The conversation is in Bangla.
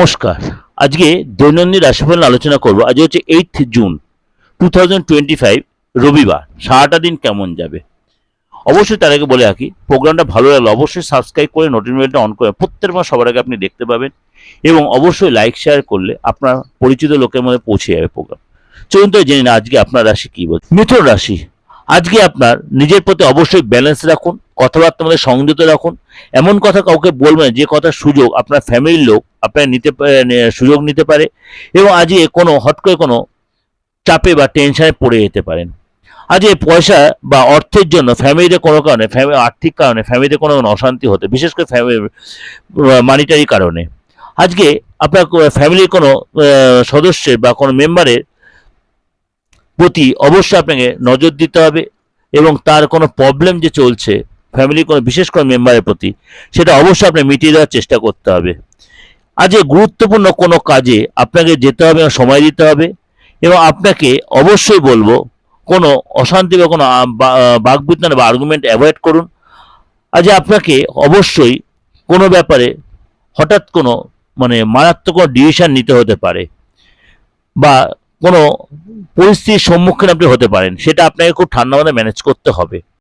নমস্কার। আজকে দৈনন্দিন রাশিফল আলোচনা করব। আজ হচ্ছে 8 জুন 2025, রবিবার। সারাটা দিন কেমন যাবে অবশ্যই তার আগে বলে রাখি, প্রোগ্রামটা ভালো লাগলে অবশ্যই সাবস্ক্রাইব করে নোটিফিকেশনটা অন করে প্রত্যেক মাস সবার আগে আপনি দেখতে পাবেন, এবং অবশ্যই লাইক শেয়ার করলে আপনার পরিচিত লোকের মধ্যে পৌঁছে যাবে প্রোগ্রাম। চলুন তো জেনে না আজকে আপনার রাশি কি বলছে। মিথুন রাশি, আজকে আপনার নিজের প্রতি অবশ্যই ব্যালেন্স রাখুন, কথাবার্তা মধ্যে সংযত রাখুন। এমন কথা কাউকে বলবেন যে কথার সুযোগ আপনার ফ্যামিলির লোক আপনার সুযোগ নিতে পারে, এবং আজকে কোনো হট করে কোনো চাপে বা টেনশনে পড়ে যেতে পারেন। আজকে পয়সা বা অর্থের জন্য ফ্যামিলিতে কোনো কারণে আর্থিক কারণে ফ্যামিলিতে কোনো অশান্তি হতে, বিশেষ করে মানিটারি কারণে। আজকে আপনার ফ্যামিলির কোনো সদস্যের বা কোনো মেম্বারের প্রতি অবশ্যই আপনাকে নজর দিতে হবে, এবং তার কোনো প্রবলেম যে চলছে ফ্যামিলির কোনো বিশেষ কোনো মেম্বারের প্রতি, সেটা অবশ্যই আপনাকে মিটিয়ে দেওয়ার চেষ্টা করতে হবে। আজকে গুরুত্বপূর্ণ কোনো কাজে আপনাকে যেতে হবে এবং সময় দিতে হবে, এবং আপনাকে অবশ্যই বলবো কোনো অশান্তি বা কোনো বাকবিতণ্ডা বা আর্গুমেন্ট অ্যাভয়েড করুন। আজ আপনাকে অবশ্যই কোনো ব্যাপারে হঠাৎ কোনো মারাত্মক কোনো ডিসিশন নিতে হতে পারে, বা কোনো পরিস্থিতির সম্মুখীন আপনি হতে পারেন, সেটা আপনাকে খুব ঠান্ডা মাথায় ম্যানেজ করতে হবে।